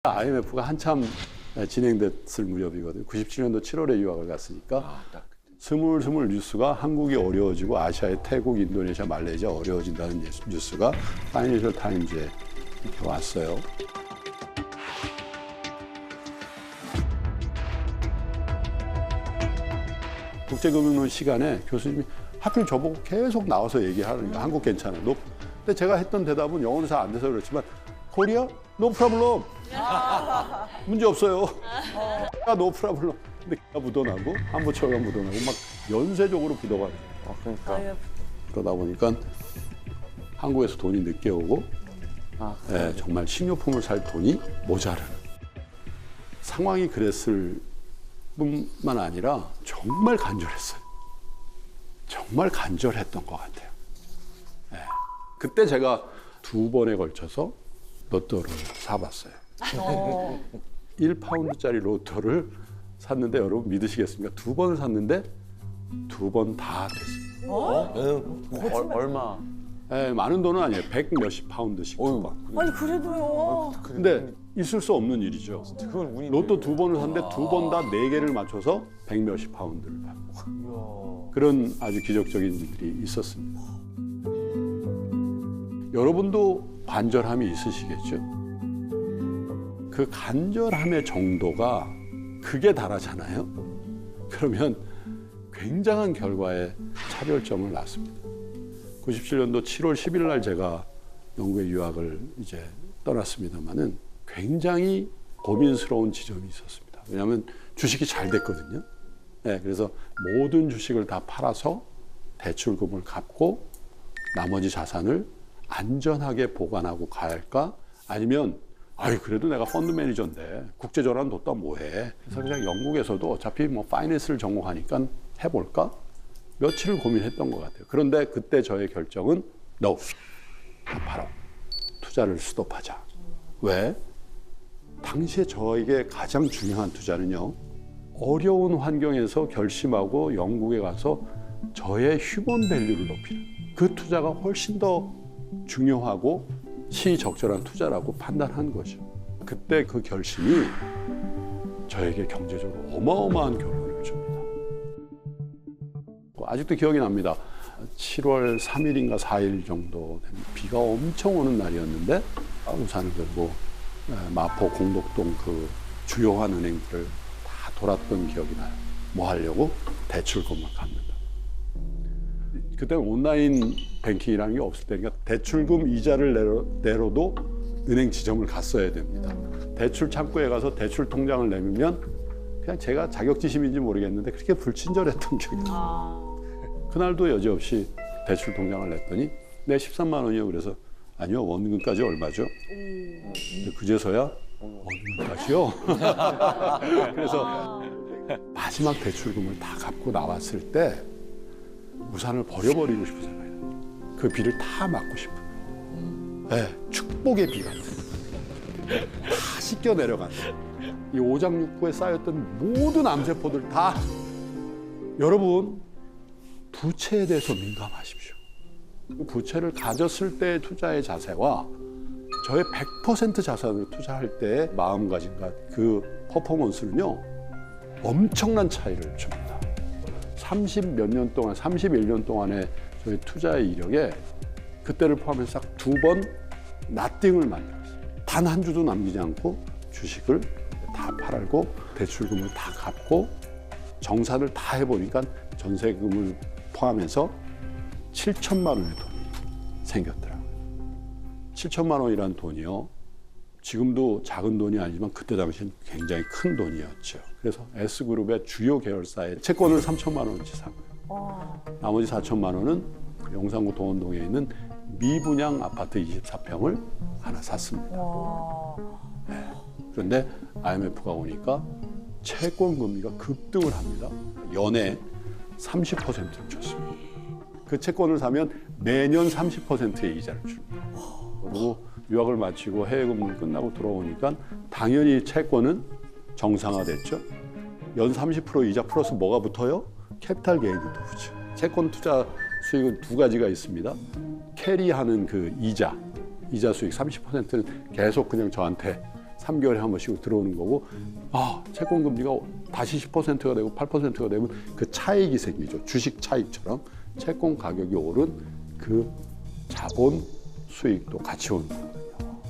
IMF가 한참 진행됐을 무렵이거든요. 97년도 7월에 유학을 갔으니까 스물스물 뉴스가 한국이 어려워지고 아시아의 태국, 인도네시아, 말레이시아 어려워진다는 뉴스가 파이낸셜 타임즈에 이렇게 왔어요. 국제금융론 시간에 교수님이 하필 저보고 계속 나와서 얘기하는 거예요. 한국 괜찮아. 근데 제가 했던 대답은 영어는 잘 안 돼서 그렇지만 코리아? 노 프라블럼. 문제 없어요. 노 프라블럼. 근데 묻어나고 한부처가 묻어나고 막 연쇄적으로 묻어가요. 그러니까. 그러다 보니까 한국에서 돈이 늦게 오고 정말 식료품을 살 돈이 모자라는 상황이 그랬을 뿐만 아니라 정말 간절했어요. 정말 간절했던 것 같아요. 그때 제가 2번에 걸쳐서 로또를 사봤어요. 1파운드짜리 로또를 샀는데 여러분 믿으시겠습니까? 2번을 샀는데 2번 다 됐어요. 얼마? 많은 돈은 아니에요. 100 몇십 파운드씩 2번. 아니 그래도요. 근데 있을 수 없는 일이죠. 그건 운이. 로또 2번을 샀는데 2번 다 4개를 맞춰서 100 몇십 파운드를 받고 그런 아주 기적적인 일들이 있었습니다. 여러분도 간절함이 있으시겠죠? 그 간절함의 정도가 극에 달하잖아요. 그러면 굉장한 결과에 차별점을 낳습니다. 97년도 7월 10일 날 제가 영국에 유학을 이제 떠났습니다만은 굉장히 고민스러운 지점이 있었습니다. 왜냐하면 주식이 잘 됐거든요. 그래서 모든 주식을 다 팔아서 대출금을 갚고 나머지 자산을 안전하게 보관하고 갈까? 아니면 그래도 내가 펀드 매니저인데 국제전환 뒀다 뭐해? 그래서 그냥 영국에서도 어차피 뭐 파이낸스를 전공하니까 해볼까? 며칠을 고민했던 것 같아요. 그런데 그때 저의 결정은 No, 다 팔아. 투자를 스톱하자. 왜? 당시에 저에게 가장 중요한 투자는요. 어려운 환경에서 결심하고 영국에 가서 저의 휴먼 밸류를 높이는 그 투자가 훨씬 더 중요하고 시적절한 투자라고 판단한 거죠. 그때 그 결심이 저에게 경제적으로 어마어마한 결론을 줍니다. 아직도 기억이 납니다. 7월 3일인가 4일 정도 되는 비가 엄청 오는 날이었는데 우산을 들고 마포 공덕동 그 주요한 은행들을 다 돌았던 기억이 나요. 뭐 하려고? 대출금을 갚는다. 그때는 온라인 뱅킹이라는 게 없을 때니까 대출금 이자를 내러도 은행 지점을 갔어야 됩니다. 대출 창구에 가서 대출 통장을 내밀면 그냥 제가 자격지심인지 모르겠는데 그렇게 불친절했던 기억이 나요. 그날도 여지없이 대출 통장을 냈더니 내 13만 원이요. 그래서 아니요, 원금까지 얼마죠? 그제서야 원금까지요. 그래서 마지막 대출금을 다 갚고 나왔을 때 우산을 버려버리고 싶은 생각이 나요. 그 비를 다 막고 싶은. 축복의 비 같은. 다 씻겨 내려간. 이 오장육부에 쌓였던 모든 암세포들 다. 여러분, 부채에 대해서 민감하십시오. 부채를 가졌을 때의 투자의 자세와 저의 100% 자산을 투자할 때의 마음가짐과 그 퍼포먼스는요, 엄청난 차이를 줍니다. 30몇 년 동안, 31년 동안의 저희 투자의 이력에 그때를 포함해서 딱 2번 나띵을 만들었어요. 단 한 주도 남기지 않고 주식을 다 팔고 대출금을 다 갚고 정산을 다 해보니까 전세금을 포함해서 7천만 원의 돈이 생겼더라고요. 7천만 원이란 돈이요. 지금도 작은 돈이 아니지만 그때 당시엔 굉장히 큰 돈이었죠. 그래서 S그룹의 주요 계열사의 채권을 3천만 원치 사고요. 나머지 4천만 원은 용산구 도원동에 있는 미분양 아파트 24평을 하나 샀습니다. 그런데 IMF가 오니까 채권 금리가 급등을 합니다. 연에 30%를 줬습니다. 그 채권을 사면 매년 30%의 이자를 줍니다. 그리고 유학을 마치고 해외 근무 끝나고 돌아오니까 당연히 채권은 정상화됐죠. 연 30% 이자 플러스 뭐가 붙어요? 캐피탈 게인도 붙죠. 채권 투자 수익은 2가지가 있습니다. 캐리하는 그 이자 수익 30%는 계속 그냥 저한테 3개월에 한 번씩 들어오는 거고, 채권 금리가 다시 10%가 되고 8%가 되면 그 차익이 생기죠. 주식 차익처럼 채권 가격이 오른 그 자본 수익도 같이 오는 거거든요.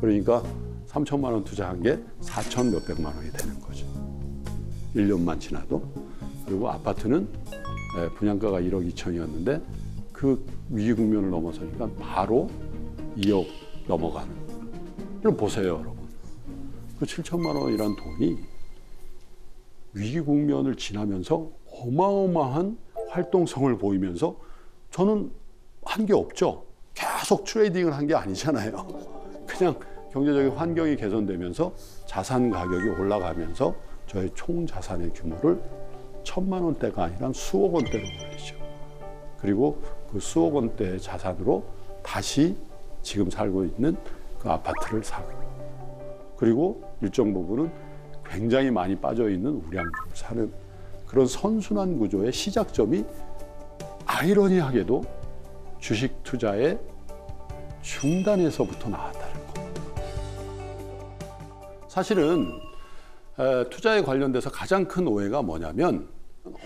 그러니까 3천만 원 투자한 게 4천 몇백만 원이 되는 거죠. 1년만 지나도. 그리고 아파트는 분양가가 1억 2천이었는데 그 위기 국면을 넘어서니까 바로 2억 넘어가는. 그럼 보세요, 여러분. 그 7천만 원이란 돈이 위기 국면을 지나면서 어마어마한 활동성을 보이면서 저는 한 게 없죠. 계속 트레이딩을 한 게 아니잖아요. 그냥 경제적인 환경이 개선되면서 자산 가격이 올라가면서 저의 총 자산의 규모를 1,000만 원대가 아니라 수억 원대로 올리죠. 그리고 그 수억 원대의 자산으로 다시 지금 살고 있는 그 아파트를 사고, 그리고 일정 부분은 굉장히 많이 빠져 있는 우량주를 사는 그런 선순환 구조의 시작점이 아이러니하게도 주식 투자의 중단에서부터 나왔다는 겁니다. 사실은 투자에 관련돼서 가장 큰 오해가 뭐냐면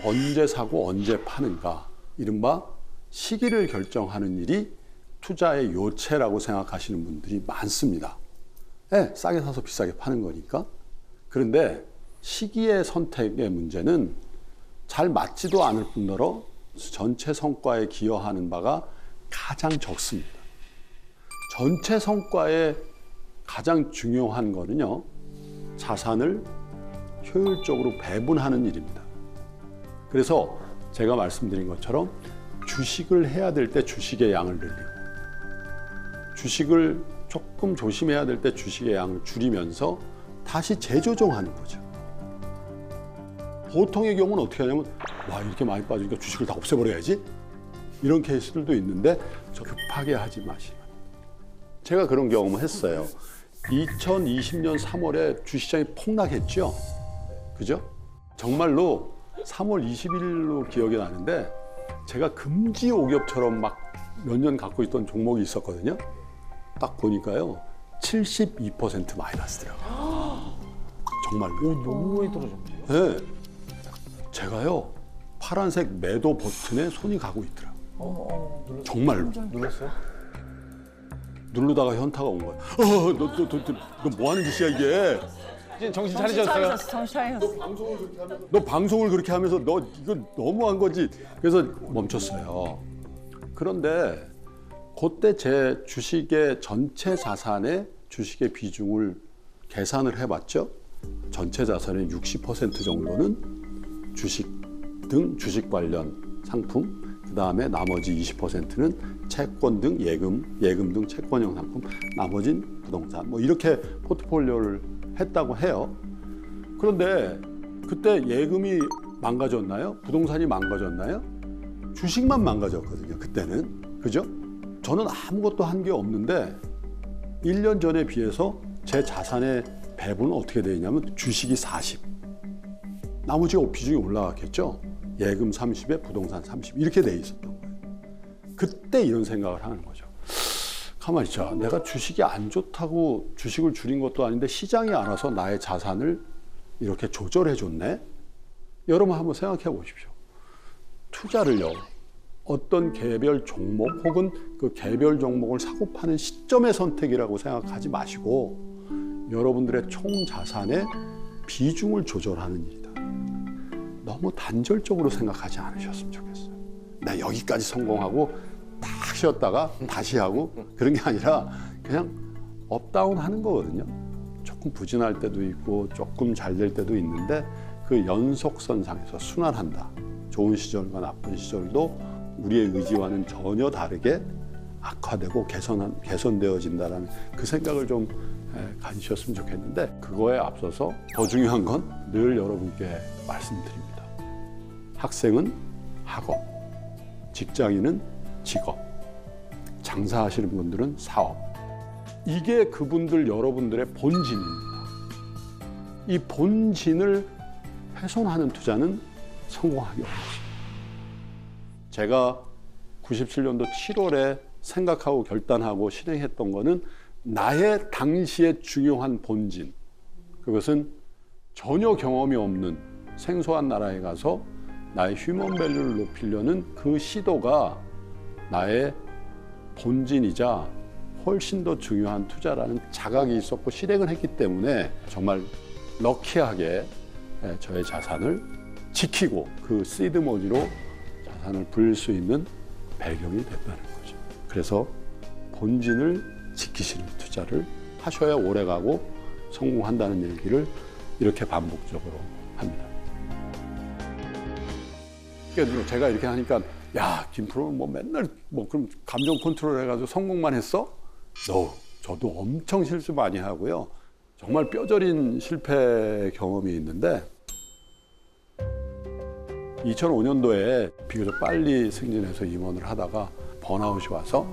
언제 사고 언제 파는가, 이른바 시기를 결정하는 일이 투자의 요체라고 생각하시는 분들이 많습니다. 싸게 사서 비싸게 파는 거니까. 그런데 시기의 선택의 문제는 잘 맞지도 않을 뿐더러 전체 성과에 기여하는 바가 가장 적습니다. 전체 성과에 가장 중요한 거는요, 자산을 효율적으로 배분하는 일입니다. 그래서 제가 말씀드린 것처럼 주식을 해야 될 때 주식의 양을 늘리고, 주식을 조금 조심해야 될 때 주식의 양을 줄이면서 다시 재조정하는 거죠. 보통의 경우는 어떻게 하냐면, 이렇게 많이 빠지니까 주식을 다 없애버려야지, 이런 케이스들도 있는데 급하게 하지 마시면. 제가 그런 경험을 했어요. 2020년 3월에 주식시장이 폭락했죠. 그죠? 정말로 3월 20일로 기억이 나는데, 제가 금지 오겹처럼 막 몇 년 갖고 있던 종목이 있었거든요. 딱 보니까요, 72% 마이너스더라고요. 정말로. 너무 많이 떨어졌네요. 네. 제가요, 파란색 매도 버튼에 손이 가고 있더라고요. 정말로. 눌렀어요? 누르다가 현타가 온 거예요. 너 뭐 하는 짓이야, 이게? 이제 정신 차리셨어요? 정신 차리셨어. 너 방송을 그렇게 하면서 너 이거 너무한 거지. 그래서 멈췄어요. 그런데 그때 제 주식의 전체 자산의 주식의 비중을 계산을 해봤죠. 전체 자산의 60% 정도는 주식 등 주식 관련 상품, 그 다음에 나머지 20%는 채권 등 예금 등 채권형 상품, 나머지는 부동산, 뭐 이렇게 포트폴리오를 했다고 해요. 그런데 그때 예금이 망가졌나요? 부동산이 망가졌나요? 주식만 망가졌거든요, 그때는. 그죠? 저는 아무것도 한 게 없는데 1년 전에 비해서 제 자산의 배분은 어떻게 되어 있냐면 주식이 40, 나머지가 비중이 올라갔겠죠. 예금 30에 부동산 30 이렇게 돼 있었던 거예요. 그때 이런 생각을 하는 거죠. 가만히 있자. 내가 주식이 안 좋다고 주식을 줄인 것도 아닌데 시장이 알아서 나의 자산을 이렇게 조절해 줬네. 여러분 한번 생각해 보십시오. 투자를요, 어떤 개별 종목 혹은 그 개별 종목을 사고 파는 시점의 선택이라고 생각하지 마시고 여러분들의 총 자산의 비중을 조절하는 일이다. 너무 단절적으로 생각하지 않으셨으면 좋겠어요. 나 여기까지 성공하고 딱 쉬었다가 다시 하고 그런 게 아니라 그냥 업다운 하는 거거든요. 조금 부진할 때도 있고 조금 잘 될 때도 있는데 그 연속선상에서 순환한다. 좋은 시절과 나쁜 시절도 우리의 의지와는 전혀 다르게 악화되고 개선되어진다라는 그 생각을 좀 가지셨으면 좋겠는데, 그거에 앞서서 더 중요한 건 늘 여러분께 말씀드립니다. 학생은 학업, 직장인은 직업, 장사하시는 분들은 사업. 이게 그분들 여러분들의 본진입니다. 이 본진을 훼손하는 투자는 성공하기 어렵습니다. 제가 97년도 7월에 생각하고 결단하고 실행했던 거는 나의 당시의 중요한 본진, 그것은 전혀 경험이 없는 생소한 나라에 가서 나의 휴먼 밸류를 높이려는 그 시도가 나의 본진이자 훨씬 더 중요한 투자라는 자각이 있었고 실행을 했기 때문에 정말 럭키하게 저의 자산을 지키고 그 시드 머니로 자산을 불릴 수 있는 배경이 됐다는 거죠. 그래서 본진을 지키시는 투자를 하셔야 오래가고 성공한다는 얘기를 이렇게 반복적으로 합니다. 그러니까 제가 이렇게 하니까 야, 김프로는 뭐 맨날 뭐 그럼 감정 컨트롤 해가지고 성공만 했어? 저도 엄청 실수 많이 하고요. 정말 뼈저린 실패 경험이 있는데 2005년도에 비교적 빨리 승진해서 임원을 하다가 번아웃이 와서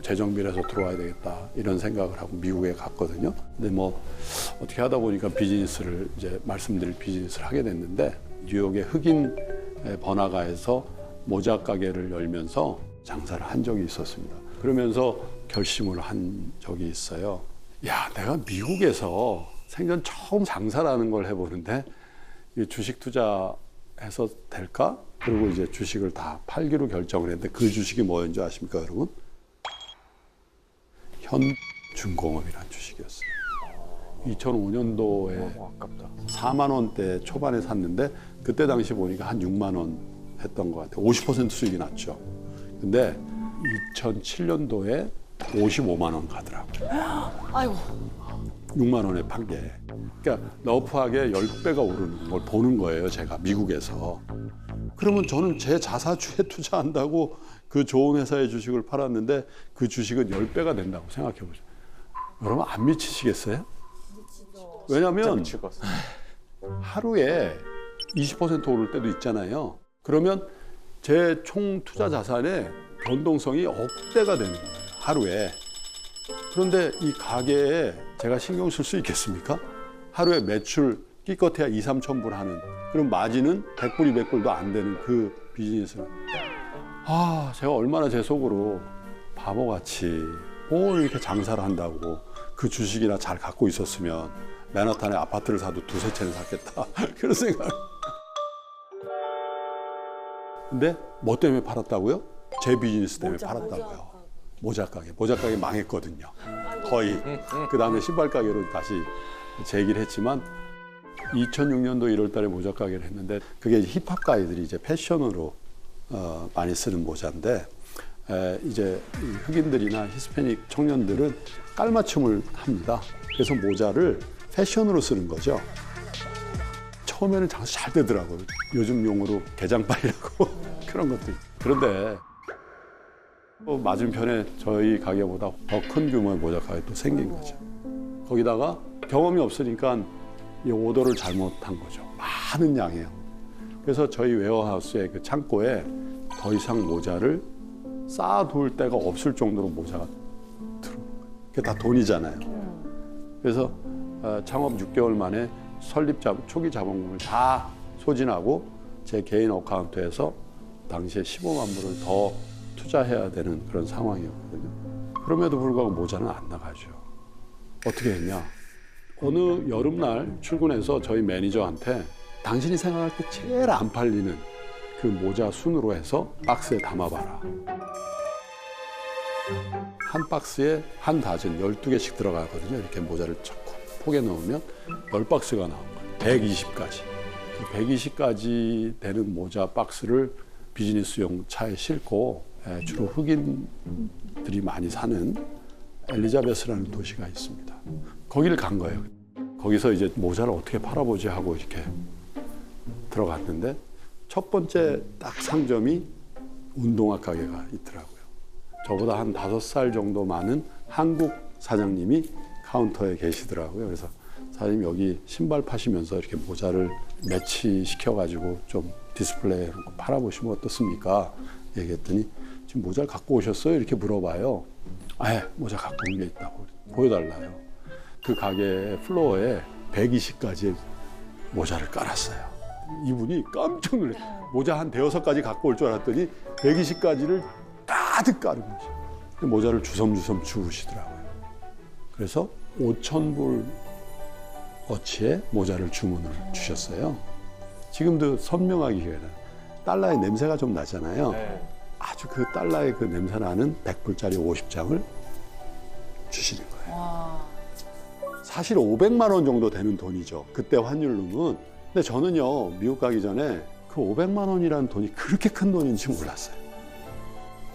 재정비해서 들어와야 되겠다 이런 생각을 하고 미국에 갔거든요. 근데 뭐 어떻게 하다 보니까 비즈니스를 이제 말씀드릴 비즈니스를 하게 됐는데 뉴욕의 흑인 번화가에서 모자 가게를 열면서 장사를 한 적이 있었습니다. 그러면서 결심을 한 적이 있어요. 야, 내가 미국에서 생전 처음 장사라는 걸 해보는데 이 주식 투자해서 될까? 그리고 이제 주식을 다 팔기로 결정을 했는데 그 주식이 뭐였는지 아십니까, 여러분? 현중공업이라는 주식이었어요. 2005년도에 4만 원대 초반에 샀는데 그때 당시 보니까 한 6만 원 했던 것 같아요. 50% 수익이 났죠. 근데 2007년도에 55만 원 가더라고요. 아이고. 6만 원에 판 게. 그러니까 러프하게 10배가 오르는 걸 보는 거예요, 제가 미국에서. 그러면 저는 제 자사주에 투자한다고 그 좋은 회사의 주식을 팔았는데 그 주식은 10배가 된다고 생각해 보죠. 여러분 안 미치시겠어요? 왜냐하면 하루에 20% 오를 때도 있잖아요. 그러면 제 총 투자 자산의 변동성이 억대가 되는 거예요, 하루에. 그런데 이 가게에 제가 신경 쓸 수 있겠습니까? 하루에 매출 끼껏해야 2, 3천 불 하는, 그럼 마진은 100불, 200불도 안 되는 그 비즈니스는. 제가 얼마나 제 속으로 바보같이 뭘 이렇게 장사를 한다고 그 주식이나 잘 갖고 있었으면 맨하탄에 아파트를 사도 두세 채는 샀겠다. 그런 생각. 근데 뭐 때문에 팔았다고요? 제 비즈니스 때문에 팔았다고요. 모자 가게 망했거든요. 거의. 그 다음에 신발 가게로 다시 재기를 했지만 2006년도 1월 달에 모자 가게를 했는데 그게 힙합 가이들이 이제 패션으로 많이 쓰는 모자인데 이제 흑인들이나 히스패닉 청년들은 깔맞춤을 합니다. 그래서 모자를 패션으로 쓰는 거죠. 처음에는 장사 잘 되더라고요. 요즘 용어로 개장빨이라고 그런 것들. 그런데 맞은편에 저희 가게보다 더 큰 규모의 모자 가게 또 생긴 거죠. 거기다가 경험이 없으니까 이 오더를 잘못한 거죠. 많은 양이에요. 그래서 저희 웨어하우스의 그 창고에 더 이상 모자를 쌓아둘 데가 없을 정도로 모자가 들어온 거예요. 그게 다 돈이잖아요. 그래서 창업 6개월 만에 초기 자본금을 다 소진하고 제 개인 어카운트에서 당시에 15만 불을 더 투자해야 되는 그런 상황이었거든요. 그럼에도 불구하고 모자는 안 나가죠. 어떻게 했냐? 어느 여름날 출근해서 저희 매니저한테 당신이 생각할 때 제일 안 팔리는 그 모자 순으로 해서 박스에 담아봐라. 한 박스에 한 다즌 12개씩 들어가거든요. 이렇게 모자를 폭에 넣으면 10박스가 나온 거예요. 120가지. 120가지 되는 모자 박스를 비즈니스용 차에 싣고 주로 흑인들이 많이 사는 엘리자베스라는 도시가 있습니다. 거기를 간 거예요. 거기서 이제 모자를 어떻게 팔아보지 하고 이렇게 들어갔는데 첫 번째 딱 상점이 운동화 가게가 있더라고요. 저보다 한 5살 정도 많은 한국 사장님이 카운터에 계시더라고요. 그래서 사장님 여기 신발 파시면서 이렇게 모자를 매치시켜가지고 좀 디스플레이로 팔아보시면 어떻습니까? 얘기했더니 지금 모자를 갖고 오셨어요? 이렇게 물어봐요. 모자 갖고 온 게 있다고 보여달라요. 그 가게 플로어에 120가지의 모자를 깔았어요. 이분이 깜짝 놀랐어요. 모자 한 5가지 갖고 올 줄 알았더니 120가지를 가득 깔은 거죠. 모자를 주섬주섬 주우시더라고요. 그래서 5,000불 어치의 모자를 주문을 주셨어요. 지금도 선명하게 기억나요. 달러의 냄새가 좀 나잖아요. 네. 아주 그 달러의 그 냄새 나는 100불짜리 50장을 주시는 거예요. 와. 사실 500만 원 정도 되는 돈이죠. 그때 환율로는. 근데 저는요, 미국 가기 전에 그 500만 원이라는 돈이 그렇게 큰 돈인지 몰랐어요.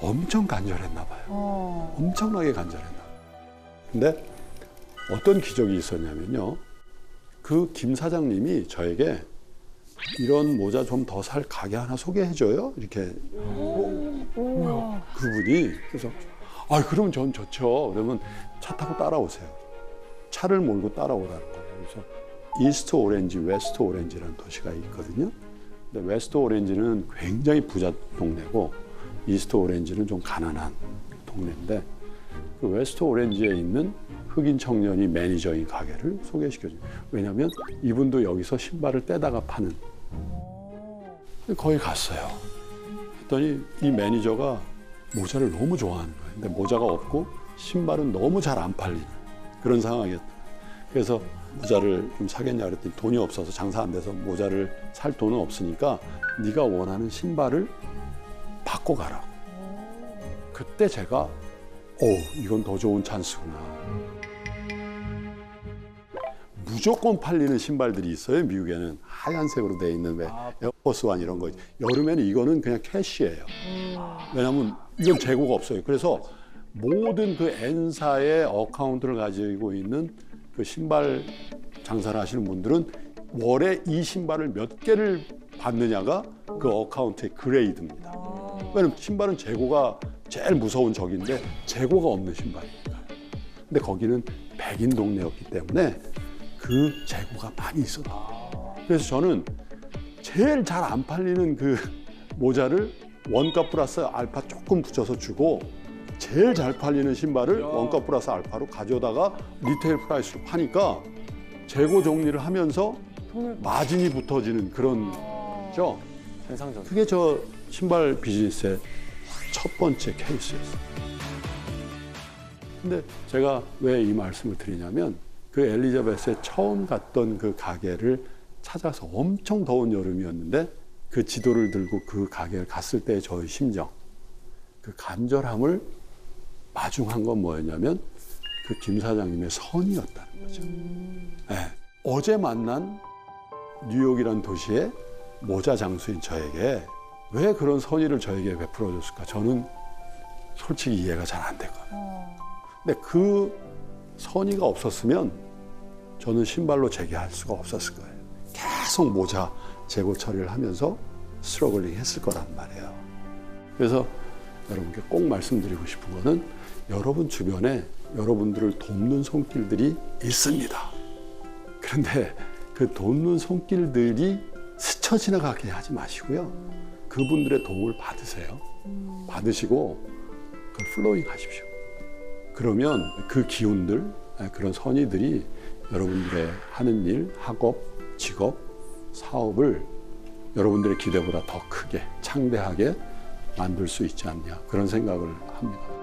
엄청 간절했나 봐요. 엄청나게 간절했나 봐요. 근데 어떤 기적이 있었냐면요. 그 김 사장님이 저에게 이런 모자 좀 더 살 가게 하나 소개해줘요. 이렇게. 그분이. 그래서, 그러면 전 좋죠. 그러면 차 타고 따라오세요. 차를 몰고 따라오라는 거예요. 그래서 이스트 오렌지, 웨스트 오렌지라는 도시가 있거든요. 근데 웨스트 오렌지는 굉장히 부자 동네고 이스트 오렌지는 좀 가난한 동네인데 그 웨스트 오렌지에 있는 흑인 청년이 매니저인 가게를 소개시켜줘요. 왜냐하면 이분도 여기서 신발을 떼다가 파는. 거기 갔어요. 했더니 이 매니저가 모자를 너무 좋아하는 거예요. 근데 모자가 없고 신발은 너무 잘 안 팔리는 그런 상황이었다. 그래서 모자를 좀 사겠냐 그랬더니 돈이 없어서 장사 안 돼서 모자를 살 돈은 없으니까 네가 원하는 신발을 바꿔가라고. 그때 제가 이건 더 좋은 찬스구나. 무조건 팔리는 신발들이 있어요. 미국에는 하얀색으로 돼 있는 왜 에어포스 원 이런 거. 여름에는 이거는 그냥 캐시예요. 왜냐하면 이건 재고가 없어요. 그래서 모든 그 N사의 어카운트를 가지고 있는 그 신발 장사를 하시는 분들은 월에 이 신발을 몇 개를 받느냐가 그 어카운트의 그레이드입니다. 왜냐하면 신발은 재고가 제일 무서운 적인데 재고가 없는 신발이니까. 근데 거기는 백인 동네였기 때문에 그 재고가 많이 있었다. 그래서 저는 제일 잘 안 팔리는 그 모자를 원가 플러스 알파 조금 붙여서 주고 제일 잘 팔리는 신발을 원가 플러스 알파로 가져다가 리테일 프라이스로 파니까 재고 정리를 하면서 마진이 붙어지는 그런 죠. 생상전. 그게 저 신발 비즈니스의 첫 번째 케이스였어요. 근데 제가 왜 이 말씀을 드리냐면 그 엘리자베스에 처음 갔던 그 가게를 찾아서 엄청 더운 여름이었는데 그 지도를 들고 그 가게를 갔을 때의 저의 심정, 그 간절함을 마중한 건 뭐였냐면 그 김 사장님의 선이었다는 거죠. 네. 어제 만난 뉴욕이라는 도시의 모자 장수인 저에게 왜 그런 선의를 저에게 베풀어줬을까? 저는 솔직히 이해가 잘 안 되거든요. 근데 그 선의가 없었으면 저는 신발로 재개할 수가 없었을 거예요. 계속 모자 재고 처리를 하면서 스트러글링 했을 거란 말이에요. 그래서 여러분께 꼭 말씀드리고 싶은 거는 여러분 주변에 여러분들을 돕는 손길들이 있습니다. 그런데 그 돕는 손길들이 스쳐 지나가게 하지 마시고요. 그분들의 도움을 받으세요. 받으시고 그걸 플로잉 하십시오. 그러면 그 기운들, 그런 선의들이 여러분들의 하는 일, 학업, 직업, 사업을 여러분들의 기대보다 더 크게, 창대하게 만들 수 있지 않냐, 그런 생각을 합니다.